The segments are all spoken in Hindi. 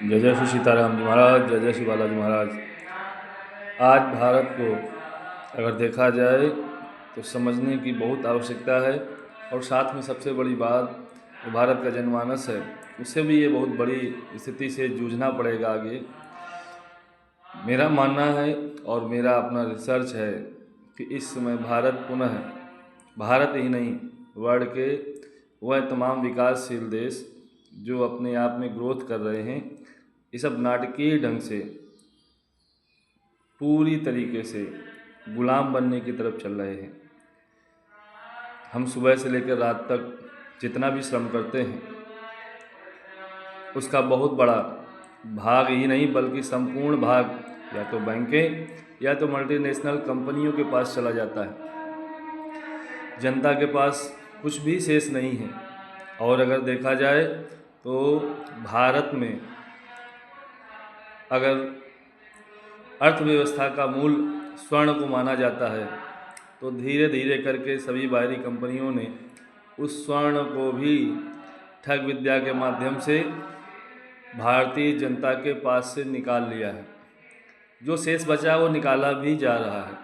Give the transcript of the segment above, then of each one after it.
जय जय श्री सीताराम जी महाराज, जय जय श्री बालाजी महाराज। आज भारत को अगर देखा जाए तो समझने की बहुत आवश्यकता है, और साथ में सबसे बड़ी बात जो भारत का जनमानस है उससे भी ये बहुत बड़ी स्थिति से जूझना पड़ेगा आगे। मेरा मानना है और मेरा अपना रिसर्च है कि इस समय भारत पुनः, भारत ही नहीं वर्ल्ड के वह तमाम विकासशील देश जो अपने आप में ग्रोथ कर रहे हैं, ये सब नाटकीय ढंग से पूरी तरीके से गुलाम बनने की तरफ चल रहे हैं। हम सुबह से लेकर रात तक जितना भी श्रम करते हैं उसका बहुत बड़ा भाग ही नहीं बल्कि संपूर्ण भाग या तो बैंकें या तो मल्टीनेशनल कंपनियों के पास चला जाता है। जनता के पास कुछ भी शेष नहीं है। और अगर देखा जाए तो भारत में अगर अर्थव्यवस्था का मूल स्वर्ण को माना जाता है तो धीरे धीरे करके सभी बाहरी कंपनियों ने उस स्वर्ण को भी ठग विद्या के माध्यम से भारतीय जनता के पास से निकाल लिया है। जो शेष बचा वो निकाला भी जा रहा है।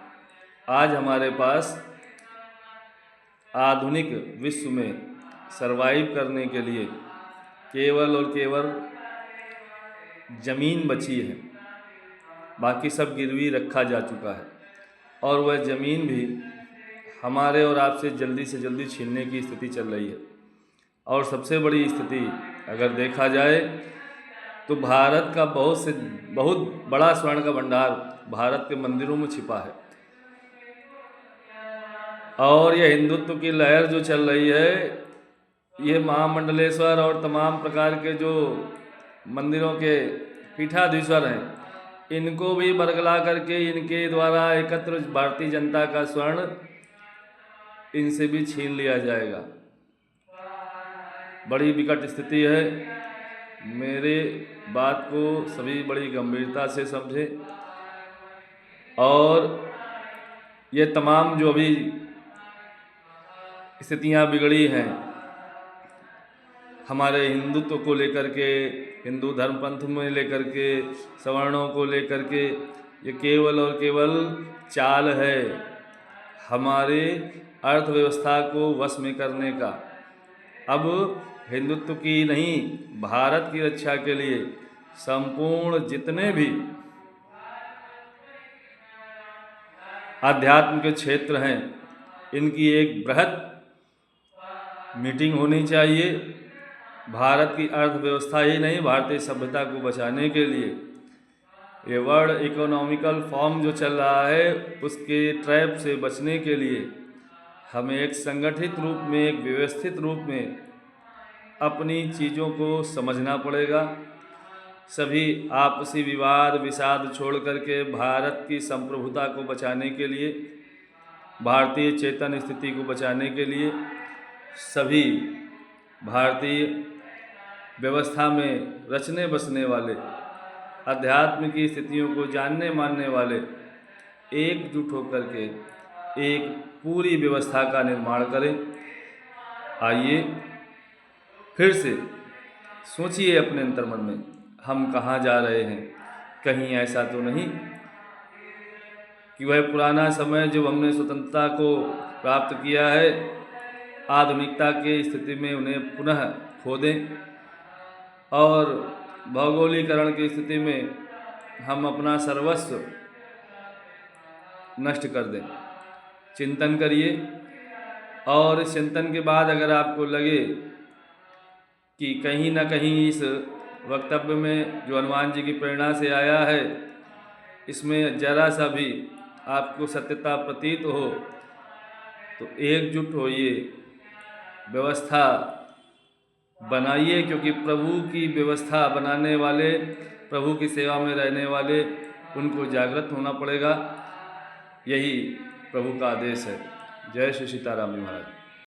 आज हमारे पास आधुनिक विश्व में सरवाइव करने के लिए केवल और केवल ज़मीन बची है, बाकी सब गिरवी रखा जा चुका है, और वह ज़मीन भी हमारे और आपसे जल्दी से जल्दी छीनने की स्थिति चल रही है। और सबसे बड़ी स्थिति अगर देखा जाए तो भारत का बहुत बड़ा स्वर्ण का भंडार भारत के मंदिरों में छिपा है। और यह हिंदुत्व की लहर जो चल रही है, ये महामंडलेश्वर और तमाम प्रकार के जो मंदिरों के पीठाधीश्वर हैं, इनको भी बरगला करके इनके द्वारा एकत्र भारतीय जनता का स्वर्ण इनसे भी छीन लिया जाएगा। बड़ी विकट स्थिति है। मेरे बात को सभी बड़ी गंभीरता से समझें, और ये तमाम जो भी स्थितियां बिगड़ी हैं हमारे हिंदुत्व को लेकर के, हिंदू धर्म पंथ में लेकर के, सवर्णों को लेकर के, ये केवल और केवल चाल है हमारे अर्थव्यवस्था को वश में करने का। अब हिंदुत्व की नहीं, भारत की रक्षा के लिए संपूर्ण जितने भी आध्यात्म के क्षेत्र हैं इनकी एक बृहद मीटिंग होनी चाहिए। भारत की अर्थव्यवस्था ही नहीं, भारतीय सभ्यता को बचाने के लिए ये वर्ल्ड इकोनॉमिकल फॉर्म जो चल रहा है उसके ट्रैप से बचने के लिए हमें एक संगठित रूप में, एक व्यवस्थित रूप में अपनी चीज़ों को समझना पड़ेगा। सभी आपसी विवाद विषाद छोड़ करके भारत की संप्रभुता को बचाने के लिए, भारतीय चेतन स्थिति को बचाने के लिए सभी भारतीय व्यवस्था में रचने बसने वाले, अध्यात्म की स्थितियों को जानने मानने वाले एकजुट होकर के एक पूरी व्यवस्था का निर्माण करें। आइए फिर से सोचिए अपने अंतर्मन में, हम कहाँ जा रहे हैं। कहीं ऐसा तो नहीं कि वह पुराना समय जब हमने स्वतंत्रता को प्राप्त किया है, आधुनिकता के स्थिति में उन्हें पुनः खो दें और भौगोलिकरण की स्थिति में हम अपना सर्वस्व नष्ट कर दें। चिंतन करिए, और इस चिंतन के बाद अगर आपको लगे कि कहीं ना कहीं इस वक्तव्य में जो हनुमान जी की प्रेरणा से आया है इसमें जरा सा भी आपको सत्यता प्रतीत हो तो एकजुट होइए, व्यवस्था बनाइए, क्योंकि प्रभु की व्यवस्था बनाने वाले, प्रभु की सेवा में रहने वाले, उनको जागृत होना पड़ेगा। यही प्रभु का आदेश है। जय श्री सीताराम जी महाराज।